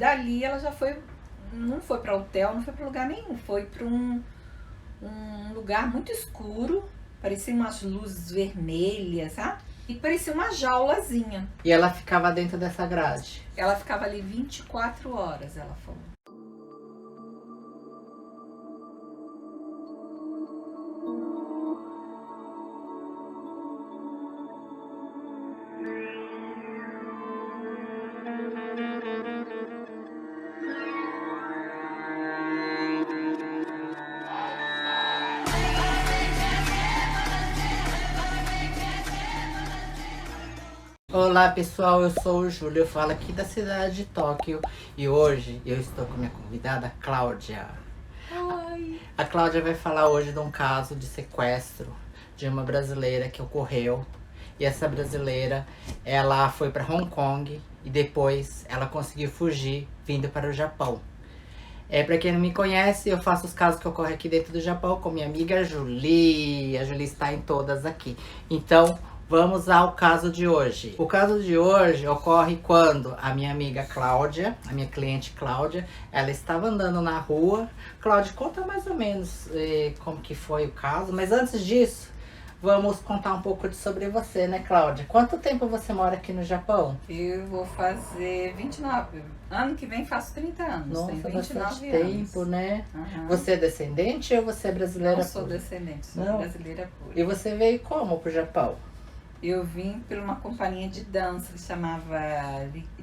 Dali ela já foi, não foi para hotel, não foi para lugar nenhum, foi para um lugar muito escuro, parecia umas luzes vermelhas, sabe? E parecia uma jaulazinha. E ela ficava dentro dessa grade? Ela ficava ali 24 horas, ela falou. Olá pessoal, eu sou o Júlio, eu falo aqui da cidade de Tóquio e hoje eu estou com minha convidada Cláudia. Oi. A Cláudia vai falar hoje de um caso de sequestro de uma brasileira que ocorreu. E essa brasileira, ela foi para Hong Kong e depois ela conseguiu fugir vindo para o Japão. Para quem não me conhece, eu faço os casos que ocorrem aqui dentro do Japão com minha amiga Julie. A Julie está em todas aqui. Então, vamos ao caso de hoje. O caso de hoje ocorre quando a minha amiga Cláudia, a minha cliente Cláudia, ela estava andando na rua. Cláudia, conta mais ou menos como que foi o caso, mas antes disso, vamos contar um pouco sobre você, né, Cláudia? Quanto tempo você mora aqui no Japão? Eu vou fazer 29. Ano que vem faço 30 anos. Nossa, tenho 29 bastante anos. tempo, né? Uhum. Você é descendente ou você é brasileira? Não sou pura? descendente, sou Não. brasileira pura. E você veio como pro Japão? Eu vim por uma companhia de dança que chamava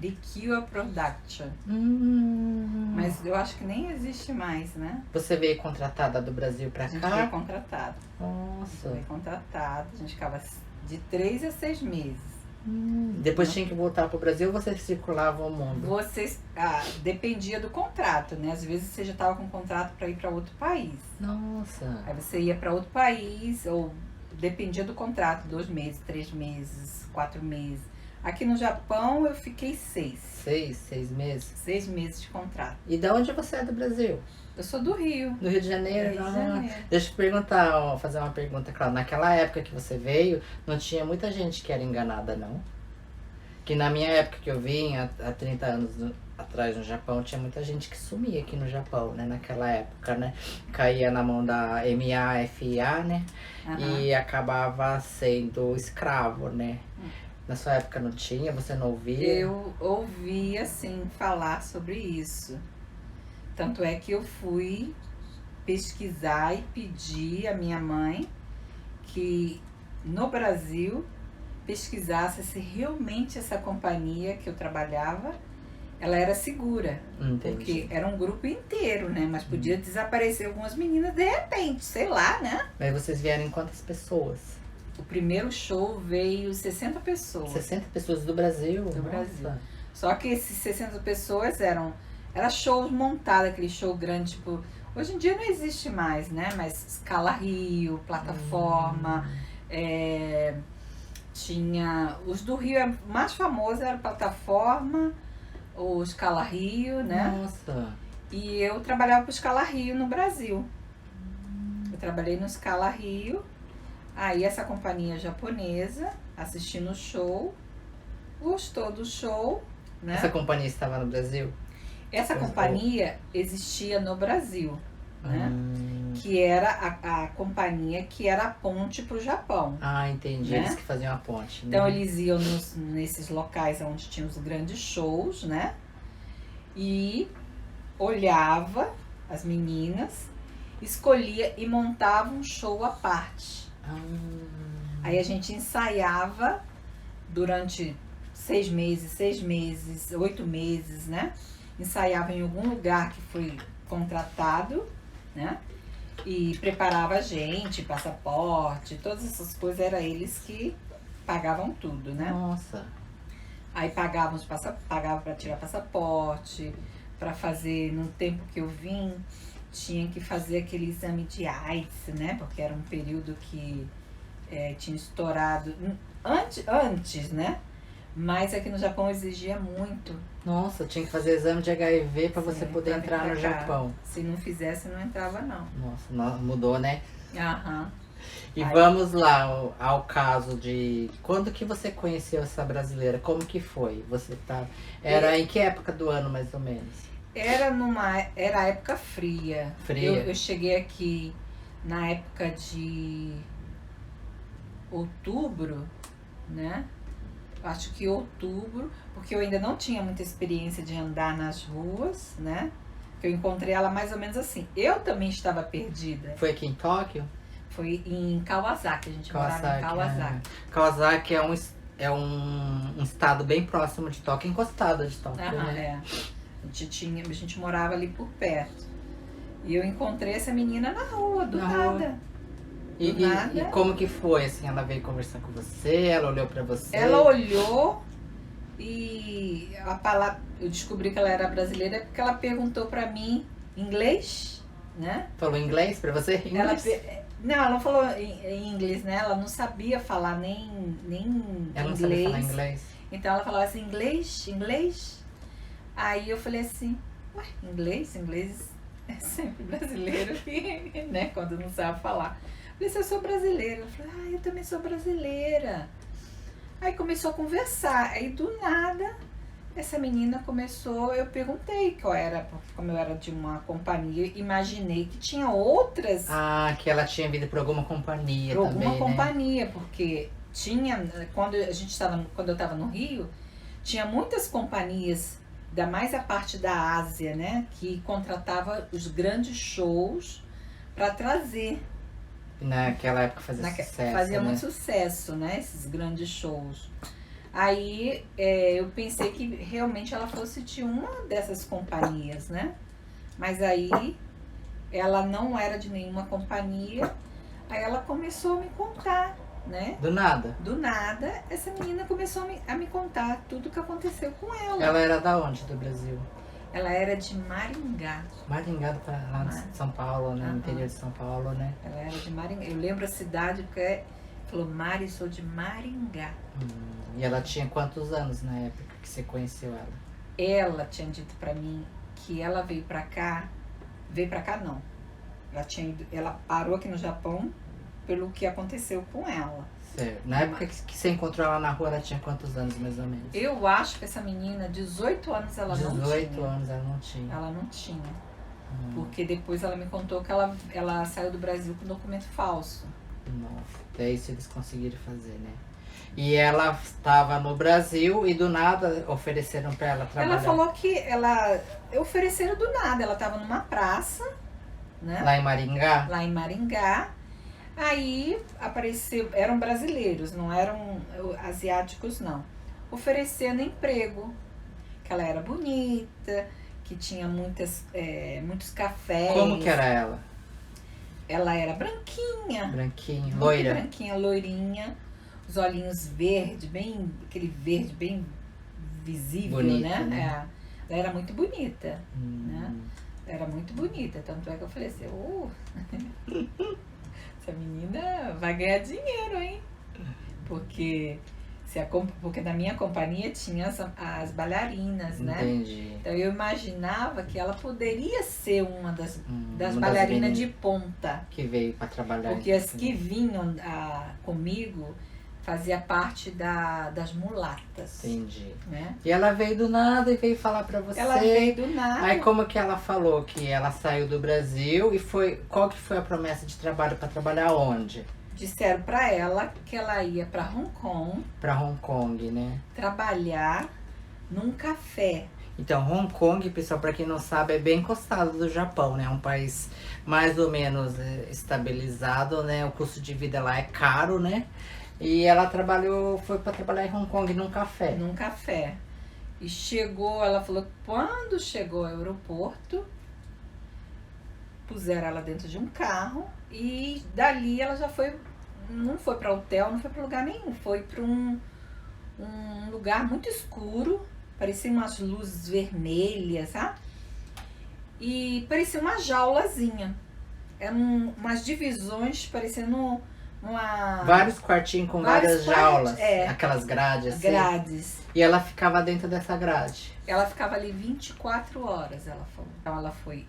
Rikyu Production. Mas eu acho que nem existe mais, né? Você veio contratada do Brasil pra A gente cá? foi contratado. Nossa. Foi contratado. A gente ficava de 3 a 6 meses. Depois tinha que voltar pro Brasil ou você circulava o mundo? Vocês, dependia do contrato, né? Às vezes você já estava com um contrato para ir para outro país. Nossa. Aí você ia para outro país, ou dependia do contrato, 2 meses, 3 meses, 4 meses. Aqui no Japão eu fiquei 6. 6 meses? 6 meses de contrato. E de onde você é do Brasil? Eu sou do Rio. Do Rio de Janeiro? Rio de Janeiro. Deixa eu te perguntar, fazer uma pergunta, claro. Naquela época que você veio, não tinha muita gente que era enganada, não? Que na minha época que eu vim, há 30 anos atrás no Japão, tinha muita gente que sumia aqui no Japão, né? Naquela época, né? Caía na mão da MAFIA, né? E acabava sendo escravo, né? Na sua época não tinha? Você não ouvia? Eu ouvia, assim, falar sobre isso. Tanto é que eu fui pesquisar e pedir à minha mãe que no Brasil pesquisasse se realmente essa companhia que eu trabalhava, ela era segura. Entendi. Porque era um grupo inteiro, né? Mas podia desaparecer algumas meninas de repente, sei lá, né? Mas vocês vieram em quantas pessoas? O primeiro show veio 60 pessoas. 60 pessoas do Brasil? Do Nossa. Brasil. Só que esses 60 pessoas era shows montados, aquele show grande, tipo... Hoje em dia não existe mais, né? Mas Escala Rio, Plataforma, tinha... Os do Rio, mais famoso era Plataforma, o Escala Rio, né? Nossa. E eu trabalhava pro Escala Rio no Brasil. Eu trabalhei no Escala Rio. Aí essa companhia japonesa, assistindo o show, gostou do show, né? Essa companhia estava no Brasil? Essa companhia existia no Brasil, né? Que era a companhia que era a ponte para o Japão. Ah, entendi. Né? Eles que faziam a ponte. Então eles iam nesses locais onde tinham os grandes shows, né? E olhava as meninas, escolhia e montava um show à parte. Aí a gente ensaiava durante 6 meses, 8 meses, né? Ensaiava em algum lugar que foi contratado, né? E preparava a gente, passaporte, todas essas coisas, era eles que pagavam tudo, né? Nossa. Aí pagava para tirar passaporte, para fazer, no tempo que eu vim, tinha que fazer aquele exame de AIDS, né? Porque era um período que tinha estourado antes, né? Mas aqui no Japão exigia muito. Nossa, tinha que fazer exame de HIV para você poder entrar no Japão. Se não fizesse, não entrava, não. Nossa, mudou, né? Aham. E Aí- vamos lá ao caso de quando que você conheceu essa brasileira? Como que foi? Você tá. Era em que época do ano, mais ou menos? Era época fria. Fria? Eu cheguei aqui na época de outubro, né? Acho que outubro, porque eu ainda não tinha muita experiência de andar nas ruas, né? Eu encontrei ela mais ou menos assim. Eu também estava perdida. Foi aqui em Tóquio? Foi em Kawasaki, a gente morava em Kawasaki. Kawasaki é um estado bem próximo de Tóquio, encostado de Tóquio, Aham, né? é. A gente morava ali por perto. E eu encontrei essa menina na rua, do Na nada. E, Do nada. e como que foi, assim, ela veio conversar com você, ela olhou pra você? Ela olhou e a palavra, eu descobri que ela era brasileira porque ela perguntou pra mim inglês, né? Falou inglês pra você? Ela, Inglês? não, ela não falou em inglês, né? Ela não sabia falar nem Ela não inglês. sabia falar inglês? Então ela falava assim, inglês? Aí eu falei assim, ué, inglês é sempre brasileiro, né? Quando não sabe falar. Eu falei, eu sou brasileira. Eu falei, eu também sou brasileira. Aí começou a conversar. Aí do nada, essa menina começou, eu perguntei qual era, porque como eu era de uma companhia, imaginei que tinha outras Ah, que ela tinha vindo por alguma companhia por também, alguma né? companhia, porque tinha, quando eu estava no Rio, tinha muitas companhias, ainda mais a parte da Ásia, né, que contratava os grandes shows para trazer. Naquela época fazia sucesso, Fazia né? muito sucesso, né, esses grandes shows. Aí eu pensei que realmente ela fosse de uma dessas companhias, né? Mas aí ela não era de nenhuma companhia. Aí ela começou a me contar, né? Do nada. Do nada, essa menina começou a me contar tudo o que aconteceu com ela. Ela era da onde do Brasil? Ela era de Maringá. Maringá, lá de São Paulo, né? No interior de São Paulo, né? Ela era de Maringá. Eu lembro a cidade porque falou, Mari, sou de Maringá. E ela tinha quantos anos na época que você conheceu ela? Ela tinha dito pra mim que ela veio pra cá não. Ela parou aqui no Japão pelo que aconteceu com ela. Certo. Na época que você encontrou ela na rua, ela tinha quantos anos, mais ou menos? Eu acho que essa menina, 18 anos ela não tinha. 18 anos ela não tinha. Ela não tinha. Porque depois ela me contou que ela saiu do Brasil com documento falso. Nossa, até isso eles conseguiram fazer, né? E ela estava no Brasil e do nada ofereceram pra ela trabalhar. Ela falou que ofereceram do nada. Ela estava numa praça, né? Lá em Maringá? Lá em Maringá. Aí apareceu, eram brasileiros, não eram asiáticos não. Oferecendo emprego. Que ela era bonita, que tinha muitos cafés. Como que era ela? Ela era branquinha. Branquinha, Muito loira? branquinha, loirinha. Os olhinhos verdes, aquele verde bem visível, Bonita, né? né? Ela era muito bonita, né? Era muito bonita, tanto é que eu falei assim, essa menina vai ganhar dinheiro, hein? Porque na minha companhia tinha as bailarinas, né? Entendi. Então eu imaginava que ela poderia ser uma das Uma bailarinas das de ponta. que veio pra trabalhar. Porque as que vinham comigo fazia parte das mulatas. Entendi. Né? E ela veio do nada e veio falar pra você. Ela veio do nada. Aí como que ela falou que ela saiu do Brasil e qual que foi a promessa de trabalho pra trabalhar onde? Disseram pra ela que ela ia pra Hong Kong Pra Hong Kong, né? trabalhar num café. Então, Hong Kong, pessoal, pra quem não sabe, é bem encostado do Japão, né? É um país mais ou menos estabilizado, né? O custo de vida lá é caro, né? E ela foi pra trabalhar em Hong Kong num café. Num café. E ela falou que quando chegou ao aeroporto, puseram ela dentro de um carro e dali ela já não foi para hotel, não foi para lugar nenhum, foi para um lugar muito escuro, parecia umas luzes vermelhas, sabe? E parecia uma jaulazinha. Eram umas divisões parecendo vários quartinhos com várias jaulas, aquelas grades assim. Grades. E ela ficava dentro dessa grade. Ela ficava ali 24 horas, ela falou. Então ela foi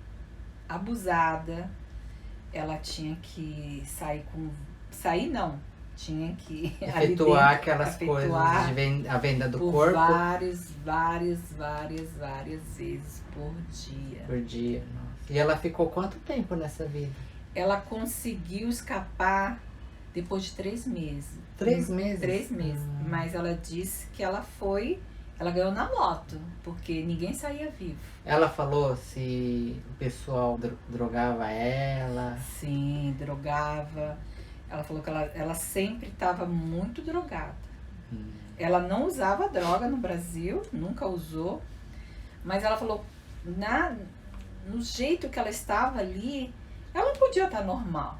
abusada, ela tinha que sair com sair não, tinha que ali Efetuar dentro, aquelas coisas efetuar de a venda do por corpo várias vezes por dia. por dia. Nossa. E ela ficou quanto tempo nessa vida? Ela conseguiu escapar depois de 3 meses. 3 meses? 3 meses. Mas ela disse que ela ganhou na loto, porque ninguém saía vivo. Ela falou se o pessoal drogava ela. Sim, drogava. Ela falou que ela sempre estava muito drogada. Ela não usava droga no Brasil, nunca usou. Mas ela falou, no jeito que ela estava ali, ela não podia estar normal.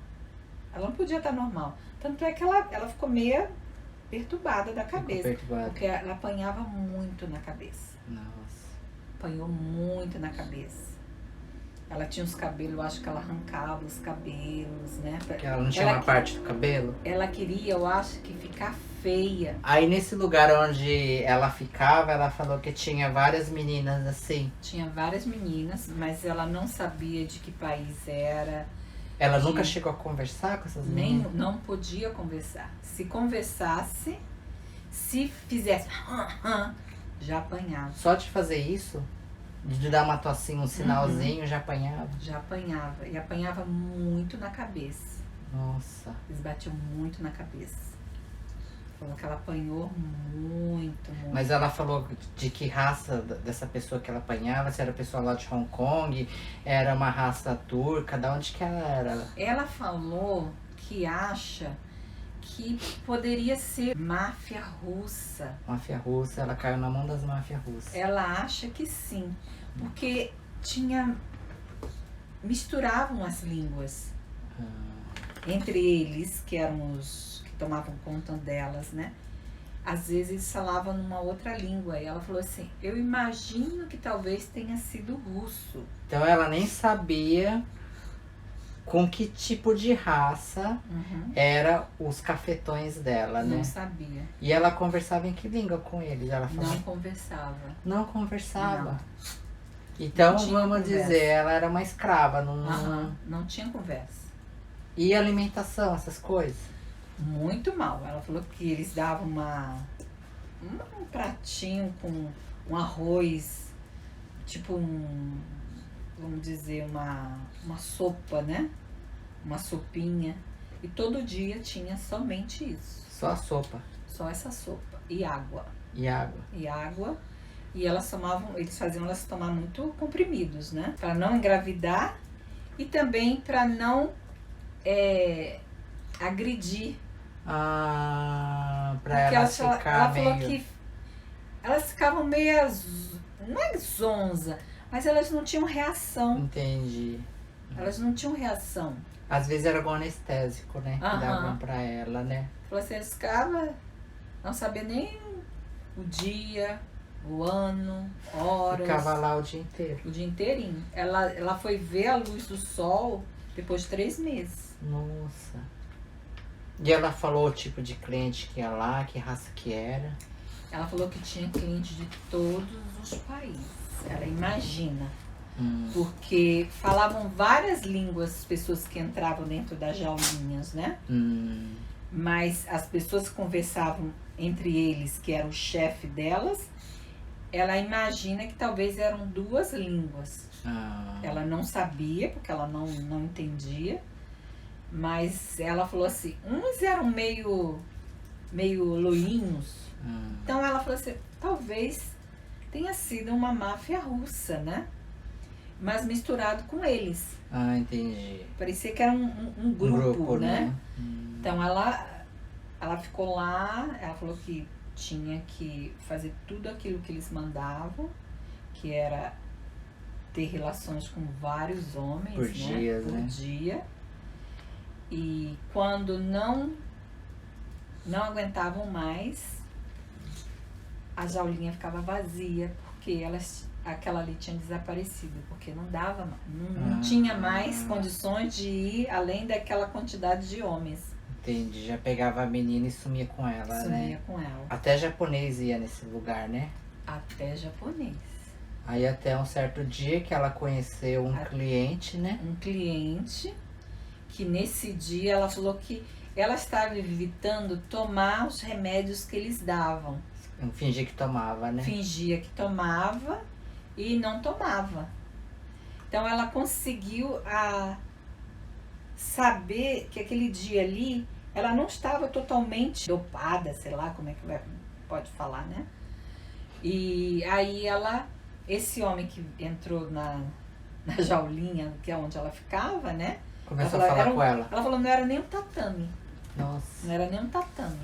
Ela não podia estar normal. Tanto é que ela ficou meio perturbada da cabeça. Porque ela apanhava muito na cabeça. Nossa. Apanhou muito na cabeça. Ela tinha os cabelos, eu acho que ela arrancava os cabelos, né? Porque ela não tinha uma parte do cabelo? Ela queria, eu acho que ficar feia. Aí nesse lugar onde ela ficava, ela falou que tinha várias meninas assim. Tinha várias meninas, mas ela não sabia de que país era. Ela nunca chegou a conversar com essas meninas? Não podia conversar. Se conversasse, se fizesse, já apanhava. Só de fazer isso? De dar uma tossinha, um sinalzinho, já apanhava? Já apanhava. E apanhava muito na cabeça. Nossa. Eles batiam muito na cabeça. Falou que ela apanhou muito. Mas ela falou de que raça dessa pessoa que ela apanhava? Se era pessoa lá de Hong Kong? Era uma raça turca? Da onde que ela era? Ela falou que acha que poderia ser máfia russa. Máfia russa, ela caiu na mão das máfias russas. Ela acha que sim, porque misturavam as línguas entre eles, que eram os que tomavam conta delas, né? Às vezes eles falavam numa outra língua, e ela falou assim, eu imagino que talvez tenha sido russo. Então ela nem sabia com que tipo de raça era os cafetões dela, né? Não sabia. E ela conversava em que língua com eles? Ela falou, Não conversava. Não conversava? Não. Então, Não tinha vamos conversa. dizer, ela era uma escrava. Não tinha conversa. E alimentação, essas coisas? Muito mal. Ela falou que eles davam um pratinho com um arroz, tipo vamos dizer, uma sopa, né? Uma sopinha. E todo dia tinha somente isso. Só a sopa? Só essa sopa. E água. E água? E água. E eles faziam elas tomar muito comprimidos, né? Para não engravidar e também para não agredir. Pra elas ficar ela falou que elas ficavam meio, não é zonza, mas elas não tinham reação. Entendi. Elas não tinham reação. Às vezes era algum anestésico, né? Que davam pra ela, né? Falou assim, elas ficavam, não sabia nem o dia, o ano, horas. Ficava lá o dia inteiro. O dia inteirinho. Ela foi ver a luz do sol depois de 3 meses. Nossa. E ela falou o tipo de cliente que ia lá, que raça que era? Ela falou que tinha cliente de todos os países. Ela imagina. Porque falavam várias línguas as pessoas que entravam dentro das jaulinhas, né? Mas as pessoas que conversavam entre eles, que era o chefe delas, ela imagina que talvez eram 2 línguas. Ela não sabia, porque ela não entendia. Mas ela falou assim, uns eram meio loinhos. Então ela falou assim, talvez tenha sido uma máfia russa, né? Mas misturado com eles. Entendi. Parecia que era um grupo, né? Então ela ficou lá, ela falou que tinha que fazer tudo aquilo que eles mandavam, que era ter relações com vários homens, por né? dia, Por né? dia. E quando não aguentavam mais, a jaulinha ficava vazia, porque aquela ali tinha desaparecido, porque não dava mais, não tinha mais condições de ir além daquela quantidade de homens. Entendi, já pegava a menina e sumia com ela, né? Sumia com ela. Até japonês ia nesse lugar, né? Até japonês. Aí até um certo dia que ela conheceu um cliente, né? Um cliente que nesse dia ela falou que ela estava evitando tomar os remédios que eles davam. Fingia que tomava, né? Fingia que tomava e não tomava. Então ela conseguiu saber que aquele dia ali ela não estava totalmente dopada, sei lá como é que pode falar, né? E aí esse homem que entrou na jaulinha, que é onde ela ficava, né? Começou a falar com ela. Ela falou, não era nem um tatame. Nossa. Não era nem um tatame.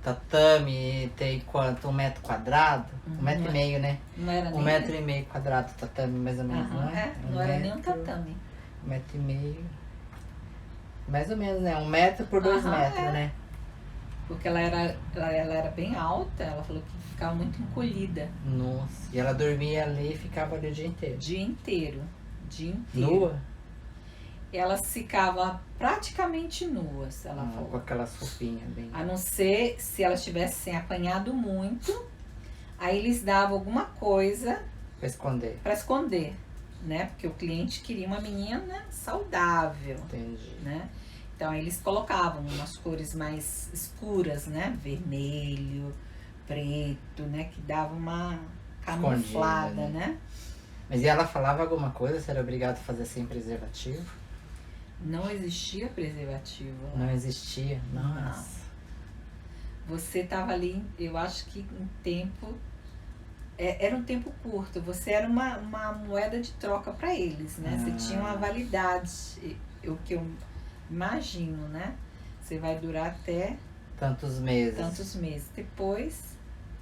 Tatame tem quanto? 1 metro quadrado? 1,5 metro, né? Não era nem 1,5 metro quadrado tatame, mais ou menos, não é? Não era nem um tatame. 1,5 metro. Mais ou menos, né? 1 metro por 2 metros, né? Porque ela era bem alta, ela falou que ficava muito encolhida. Nossa, e ela dormia ali e ficava ali o dia inteiro? Dia inteiro. Nua? Elas ficavam praticamente nuas, ela falou. Com aquelas roupinhas bem... A não ser se elas tivessem apanhado muito, aí eles davam alguma coisa... Pra esconder. Né? Porque o cliente queria uma menina saudável. Entendi. Né? Então eles colocavam umas cores mais escuras, né? Vermelho, preto, né? Que dava uma camuflada, né? Mas e ela falava alguma coisa? Você era obrigado a fazer sem preservativo? Não existia preservativo. Não existia? Nossa. Você estava ali, eu acho que em tempo... Era um tempo curto. Você era uma moeda de troca para eles, né? Você tinha uma validade. O que eu imagino, né? Você vai durar até... Tantos meses. Depois...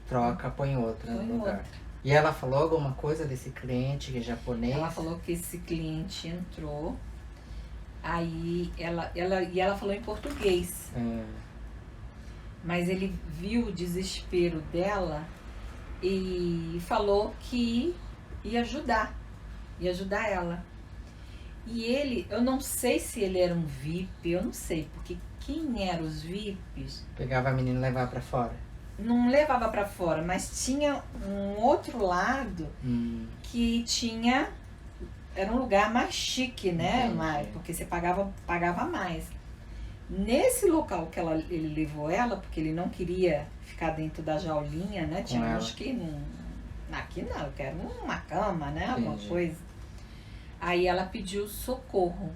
Troca, põe outra no lugar. E ela falou alguma coisa desse cliente que é japonês? Ela falou que esse cliente entrou, aí ela falou em português. Mas ele viu o desespero dela e falou que ia ajudar ela. E ele, eu não sei se ele era um VIP, eu não sei, porque quem eram os VIPs... Pegava a menina e levava pra fora? Não levava pra fora, mas tinha um outro lado que tinha... Era um lugar mais chique, né? Porque você pagava mais. Nesse local que ele levou ela, porque ele não queria ficar dentro da jaulinha, né? Tinha uns que não... Aqui não, eu quero uma cama, né? Alguma coisa. Aí ela pediu socorro.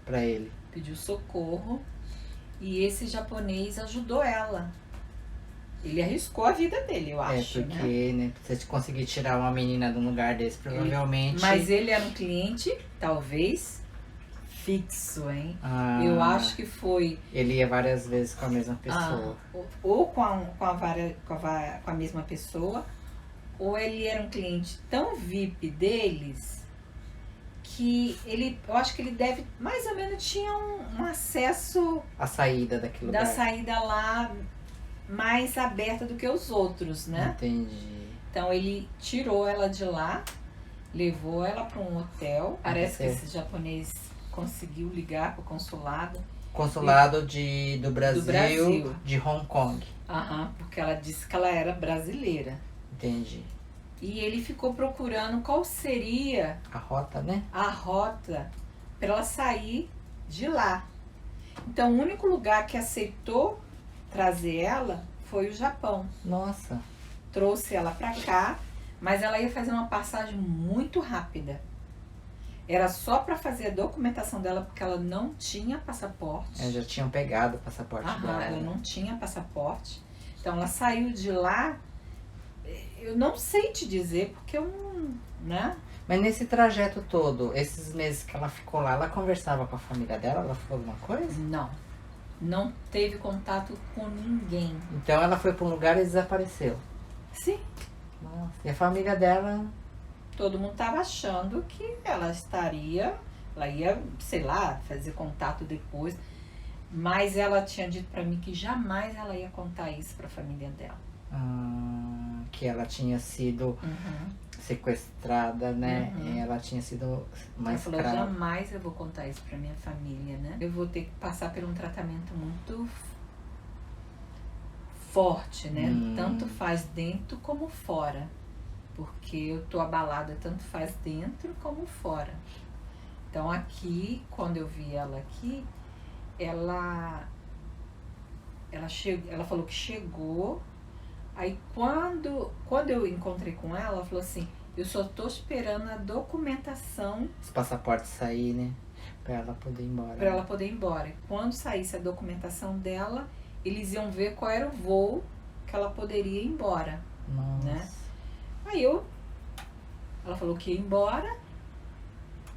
Pra ele. Pediu socorro. E esse japonês ajudou ela. Ele arriscou a vida dele, eu acho. Porque, né? Pra você conseguir tirar uma menina de um lugar desse, provavelmente... Mas ele era um cliente, talvez, fixo, hein? Eu acho que foi... Ele ia várias vezes com a mesma pessoa. Ou com a mesma pessoa, ou ele era um cliente tão VIP deles que eu acho que ele deve, mais ou menos, tinha um acesso... A saída daquele lugar. Da saída lá... mais aberta do que os outros, né? Entendi. Então ele tirou ela de lá, levou ela para um hotel. Parece que esse japonês conseguiu ligar para o consulado. Consulado do Brasil, de Hong Kong. Porque ela disse que ela era brasileira. Entendi. E ele ficou procurando qual seria... A rota, né? A rota para ela sair de lá. Então o único lugar que aceitou trazer ela foi o Japão. Nossa. Trouxe ela pra cá, mas ela ia fazer uma passagem muito rápida. Era só pra fazer a documentação dela, porque ela não tinha passaporte. Já tinham pegado o passaporte dela. Ela não tinha passaporte. Então ela saiu de lá, eu não sei te dizer, porque eu não... né? Mas nesse trajeto todo, esses meses que ela ficou lá, ela conversava com a família dela? Ela falou alguma coisa? Não teve contato com ninguém. Então ela foi para um lugar e desapareceu? Sim. Nossa. E a família dela? Todo mundo estava achando que ela ia, sei lá, fazer contato depois. Mas ela tinha dito para mim que jamais ela ia contar isso para a família dela. Que ela tinha sido sequestrada, né? Ela tinha sido mais Ela falou, jamais eu vou contar isso pra minha família, né? Eu vou ter que passar por um tratamento muito forte, né? Tanto faz dentro como fora. Porque eu tô abalada, tanto faz dentro como fora. Então aqui, quando eu vi ela aqui, ela ela falou que chegou. Aí quando eu encontrei com ela, ela falou assim, eu só tô esperando a documentação Os passaportes sair, né? Pra ela poder ir embora. para ela poder ir embora. Quando saísse a documentação dela, eles iam ver qual era o voo que ela poderia ir embora, Nossa. né? Aí ela falou que ia embora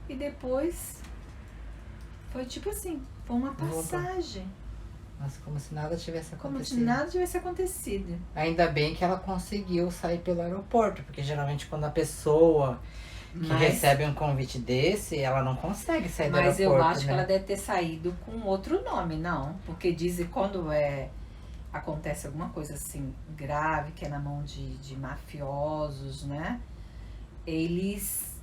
e depois foi tipo assim, foi uma Voltou. passagem, Nossa, como se nada tivesse como se acontecido. nada tivesse acontecido. Ainda bem que ela conseguiu sair pelo aeroporto, porque geralmente quando a pessoa que Mas, recebe um convite desse, ela não consegue sair do mas aeroporto, eu acho que né? ela deve ter saído com outro nome, não. Porque dizem quando acontece alguma coisa assim grave, que é na mão de mafiosos, né? Eles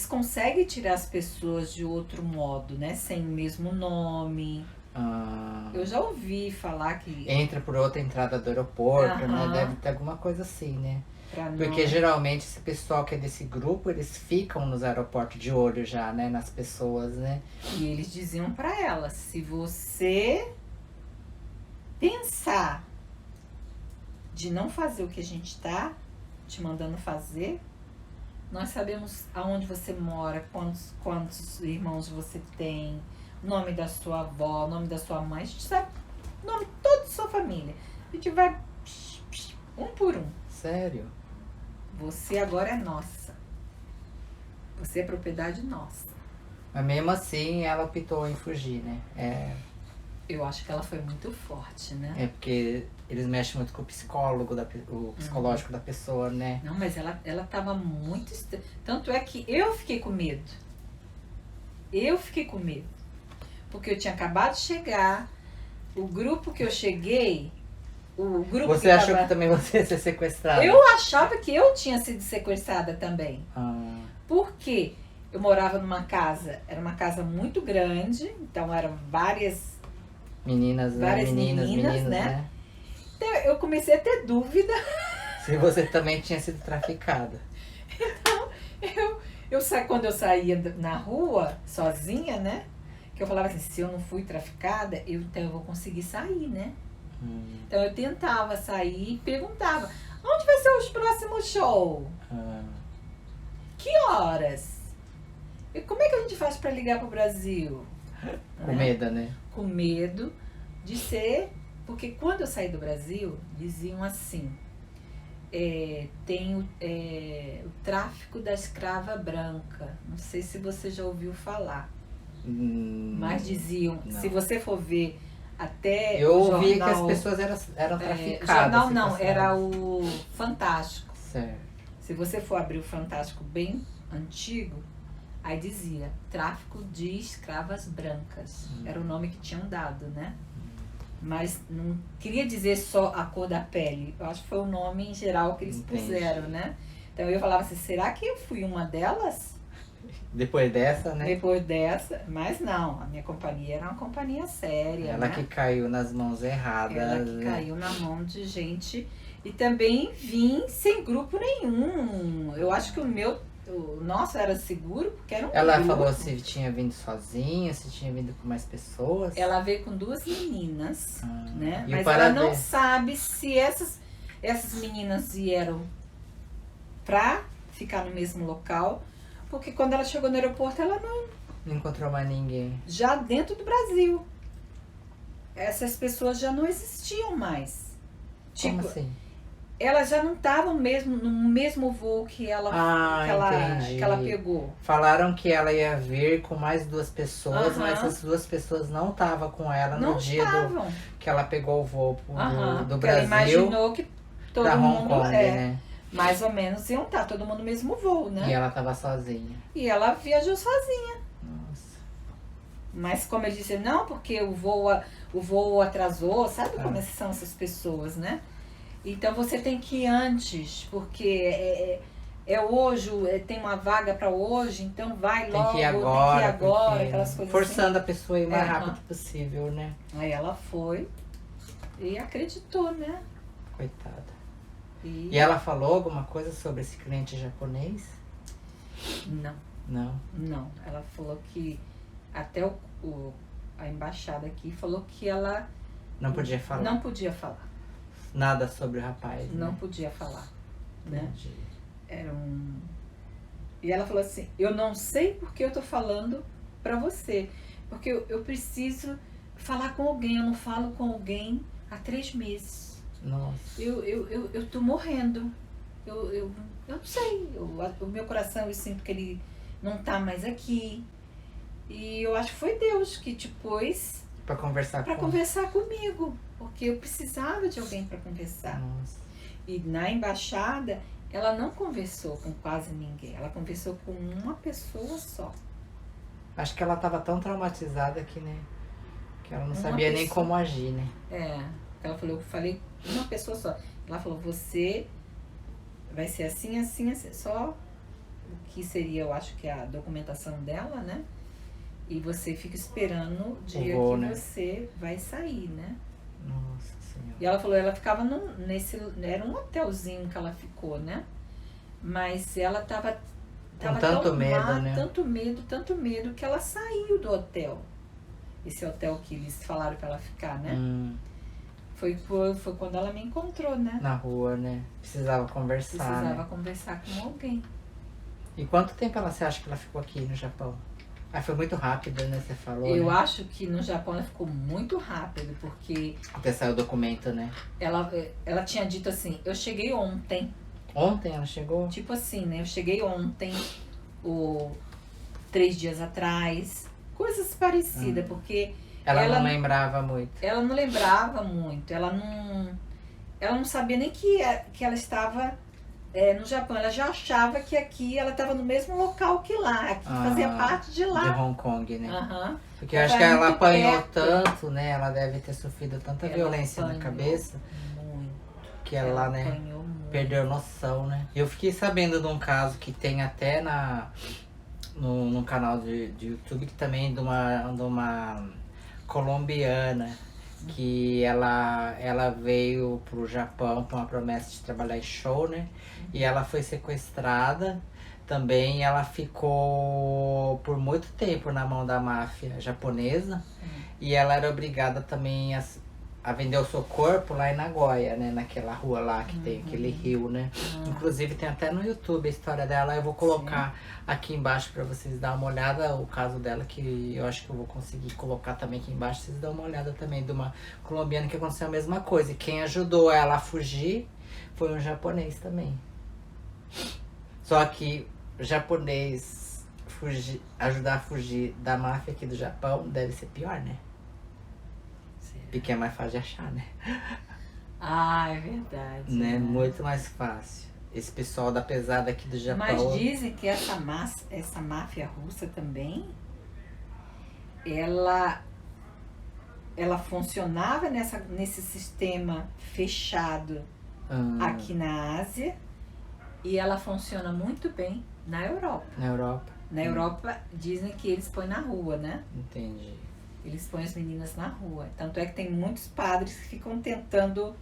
conseguem tirar as pessoas de outro modo, né? Sem o mesmo nome. Ah, Eu já ouvi falar que entra por outra entrada do aeroporto, né? Aham. Deve ter alguma coisa assim, né? pra não... Porque geralmente esse pessoal que é desse grupo, eles ficam nos aeroportos de olho já, né? Nas pessoas, né? E eles diziam pra ela, se você pensar de não fazer o que a gente tá te mandando fazer, nós sabemos aonde você mora, quantos irmãos você tem, nome da sua avó, nome da sua mãe, a gente sabe o nome de toda a sua família. A gente vai um por um. Sério? Você agora é nossa. Você é propriedade nossa. Mas mesmo assim, ela optou em fugir, né? Eu acho que ela foi muito forte, né? É porque eles mexem muito com o o psicológico da pessoa, né? Não, mas ela tava muito... Tanto é que eu fiquei com medo. Eu fiquei com medo. Porque eu tinha acabado de chegar. O grupo que eu cheguei... O grupo Você achou que também você ia ser sequestrada? Eu achava que eu tinha sido sequestrada também. Ah, Porque eu morava numa casa... Era uma casa muito grande. Então eram várias meninas, né? Então eu comecei a ter dúvida. Se você também tinha sido traficada. Quando eu saía na rua, sozinha, né? Que eu falava assim, se eu não fui traficada, então eu vou conseguir sair, né? Então eu tentava sair e perguntava, onde vai ser os próximos shows? Que horas? E como é que a gente faz para ligar pro Brasil? Com medo, né? Com medo de ser... Porque quando eu saí do Brasil, diziam assim, tem o tráfico da escrava branca. Não sei se você já ouviu falar. Mas diziam, não. se você for ver até Eu o ouvi que as jornal, pessoas eram traficadas. jornal não, sequestradas. era o Fantástico. Certo. Se você for abrir o Fantástico bem antigo, aí dizia tráfico de escravas brancas. Era o nome que tinham dado, né? Mas não queria dizer só a cor da pele. Eu acho que foi o nome em geral que eles puseram, né? Então eu falava assim, será que eu fui uma delas? Depois dessa, né? Depois dessa, mas não, a minha companhia era uma companhia séria, Ela né? que caiu nas mãos erradas. Ela que né? caiu na mão de gente e também vim sem grupo nenhum. Eu acho que o nosso era seguro porque era um Ela grupo. falou se tinha vindo sozinha, se tinha vindo com mais pessoas. Ela veio com 2 meninas, né? E o Mas ela não paradeiro? sabe se essas meninas vieram pra ficar no mesmo local, porque quando ela chegou no aeroporto, ela Não encontrou mais ninguém. já dentro do Brasil. Essas pessoas já não existiam mais. Como Tipo, assim? elas já não estavam mesmo no mesmo voo que ela Entendi. que ela pegou. Falaram que ela ia vir com mais 2 pessoas, Aham. mas essas 2 pessoas não estavam com ela Não no dia estavam. que ela pegou o voo do Porque ela Brasil imaginou que todo pra Hong mundo Kong, né? mais ou menos iam estar todo mundo no mesmo voo, né? E ela tava sozinha. E ela viajou sozinha. Nossa. Mas como ele disse, não, porque o voo atrasou, sabe como são essas pessoas, né? Então você tem que ir antes, porque é hoje, tem uma vaga para hoje, então vai logo, Tem que ir agora, porque aquelas coisas forçando a pessoa a ir o mais É, rápido possível, né? assim. Aí ela foi e acreditou, né? Coitada. E E ela falou alguma coisa sobre esse cliente japonês? não. Não. Ela falou que até a embaixada aqui falou que ela Não podia falar. Não podia falar. Nada sobre o rapaz. Não né? podia falar, né? Entendi. Era E ela falou assim, eu não sei porque eu tô falando pra você. Porque eu preciso falar com alguém, eu não falo com alguém há 3 meses. Nossa. Eu tô morrendo. Eu não sei. O meu coração, eu sinto que ele não tá mais aqui. E eu acho que foi Deus que te pôs Pra conversar pra com conversar comigo. Porque eu precisava de alguém pra conversar. Nossa. E na embaixada, ela não conversou com quase ninguém. Ela conversou com uma pessoa só. Acho que ela tava tão traumatizada que, né? Que ela não Uma sabia nem pessoa. como agir, né? Ela falou, eu falei uma pessoa só. Ela falou, você vai ser assim, assim, assim. Só o que seria, eu acho que a documentação dela, né? E você fica esperando o dia voo, que né? você vai sair, né? Nossa Senhora. E ela falou, ela ficava era um hotelzinho que ela ficou, né? Mas ela tava tanto tão medo, má, né? tanto medo que ela saiu do hotel. Esse hotel que eles falaram pra ela ficar, né? Foi quando ela me encontrou, né? Na rua, né? Precisava conversar, Precisava né? conversar com alguém. E quanto tempo você acha que ela ficou aqui no Japão? Ah, foi muito rápido, né? Você falou, Eu né? acho que no Japão ela ficou muito rápido, porque Até saiu o documento, né? ela tinha dito assim, eu cheguei ontem. Ontem ela chegou? Tipo assim, né? Eu cheguei ontem, ou 3 dias atrás. Coisas parecidas, porque Ela não lembrava muito. ela não lembrava muito. Ela não sabia nem que ela estava no Japão. Ela já achava que aqui ela estava no mesmo local que lá, que fazia parte de De lá. Hong Kong, né? Aham. Porque eu Ela acho que vai ela muito apanhou perto. tanto, né? Ela deve ter sofrido tanta Ela violência na apanhou cabeça muito. que ela, né, apanhou muito. perdeu noção, né? Eu fiquei sabendo de um caso que tem até no canal de YouTube, que também de uma colombiana, que ela veio pro Japão com a promessa de trabalhar em show, né? E ela foi sequestrada. Também ela ficou por muito tempo na mão da máfia japonesa. E ela era obrigada também a vender o seu corpo lá em Nagoya, né? Naquela rua lá que tem aquele rio, né? Inclusive tem até no YouTube a história dela. Eu vou colocar aqui embaixo pra vocês darem uma olhada. O caso dela, que eu acho que eu vou conseguir colocar também aqui embaixo. Vocês dão uma olhada também de uma colombiana que aconteceu a mesma coisa. E quem ajudou ela a fugir foi um japonês também. Só que o japonês ajudar a fugir da máfia aqui do Japão deve ser pior, né? Porque é mais fácil de achar, né? Ah, é verdade. Né? Muito mais fácil. Esse pessoal da pesada aqui do Japão. Mas dizem que essa máfia russa também, ela funcionava nesse sistema fechado aqui na Ásia, e ela funciona muito bem na Europa. Na Europa. Na Europa dizem que eles põem na rua, né? Entendi. Eles põem as meninas na rua. Tanto é que tem muitos padres que ficam tentando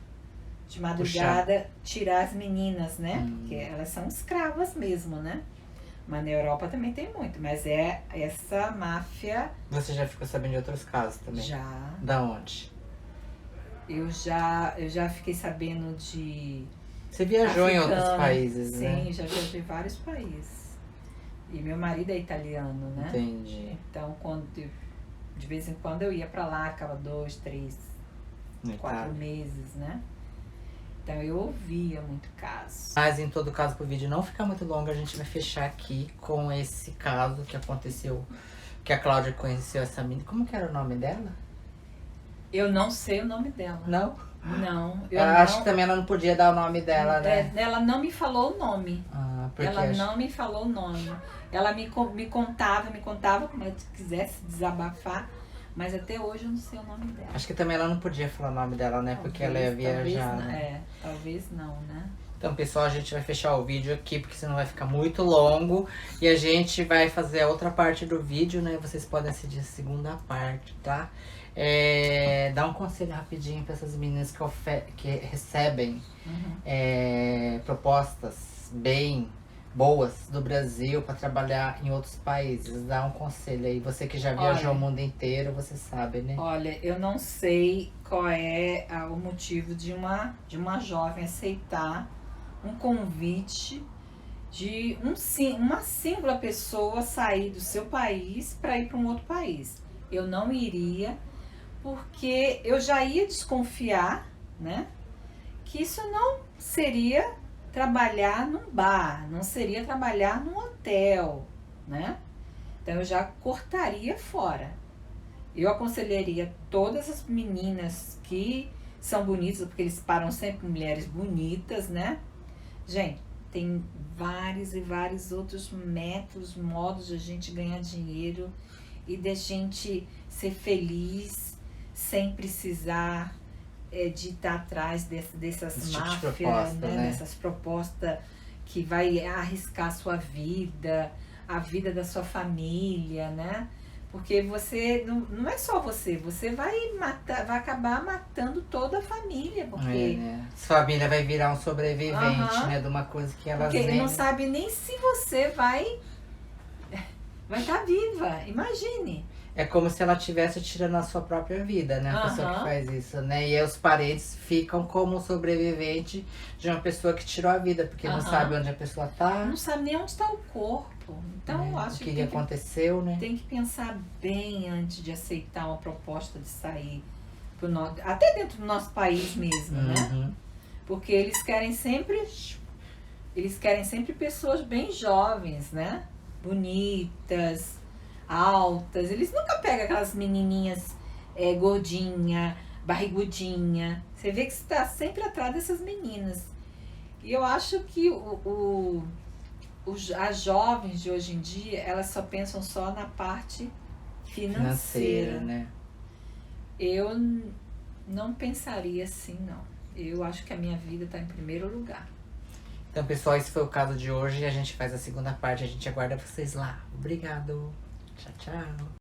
de madrugada tirar as meninas, né? Porque elas são escravas mesmo, né? Mas na Europa também tem muito. Mas é essa máfia. Você já ficou sabendo de outros casos também? Já. Da onde? Eu já fiquei sabendo de. Você viajou em outros africano. países, Sim, né? Sim, já viajei em vários países. E meu marido é italiano, né? Entendi. Então, de vez em quando eu ia pra lá, ficava 2, 3, 4 meses, né? Então eu ouvia muito caso. Mas em todo caso, pro vídeo não ficar muito longo, a gente vai fechar aqui com esse caso que aconteceu, que a Cláudia conheceu essa menina. Como que era o nome dela? Eu não sei o nome dela. Não? Não. Acho que também ela não podia dar o nome dela, né? Ela não me falou o nome. Porque ela não me falou o nome. Ela me contava como ela quisesse desabafar, mas até hoje eu não sei o nome dela. Acho que também ela não podia falar o nome dela, né? Porque ela ia viajar, né? Talvez não, né? Então, pessoal, a gente vai fechar o vídeo aqui, porque senão vai ficar muito longo. E a gente vai fazer a outra parte do vídeo, né? Vocês podem assistir a segunda parte, tá? Dá um conselho rapidinho para essas meninas que recebem propostas bem boas do Brasil para trabalhar em outros países. Dá um conselho aí. Você que já viajou o mundo inteiro, você sabe, né? Olha, eu não sei qual é o motivo de uma jovem aceitar um convite de uma simples pessoa sair do seu país para ir para um outro país. Eu não iria, porque eu já ia desconfiar, né? Que isso não seria trabalhar num bar, não seria trabalhar num hotel, né? Então eu já cortaria fora. Eu aconselharia todas as meninas que são bonitas, porque eles param sempre com mulheres bonitas, né? Gente, tem vários e vários outros métodos, modos de a gente ganhar dinheiro e de a gente ser feliz sem precisar de estar atrás dessas Esse tipo de máfias, proposta, né? dessas propostas que vai arriscar a sua vida, a vida da sua família, né? Porque você não é só você vai matar, vai acabar matando toda a família, porque né? Sua família vai virar um sobrevivente, né? De uma coisa que elas porque ele nem... não sabe nem se você vai estar viva. Imagine. É como se ela estivesse tirando a sua própria vida, né? A pessoa que faz isso, né? E aí os parentes ficam como sobrevivente de uma pessoa que tirou a vida, porque não sabe onde a pessoa tá. Não sabe nem onde está o corpo. Então, eu acho o que aconteceu, né? Tem que pensar bem antes de aceitar uma proposta de sair pro nosso, até dentro do nosso país mesmo, né? Porque eles querem sempre pessoas bem jovens, né? Bonitas, altas. Eles nunca pegam aquelas menininhas gordinha, barrigudinha. Você vê que você está sempre atrás dessas meninas. E eu acho que as jovens de hoje em dia, elas só pensam só na parte financeira, né? Eu não pensaria assim, não. Eu acho que a minha vida está em primeiro lugar. Então, pessoal, esse foi o caso de hoje. A gente faz a segunda parte. A gente aguarda vocês lá. Obrigado. Tchau, tchau.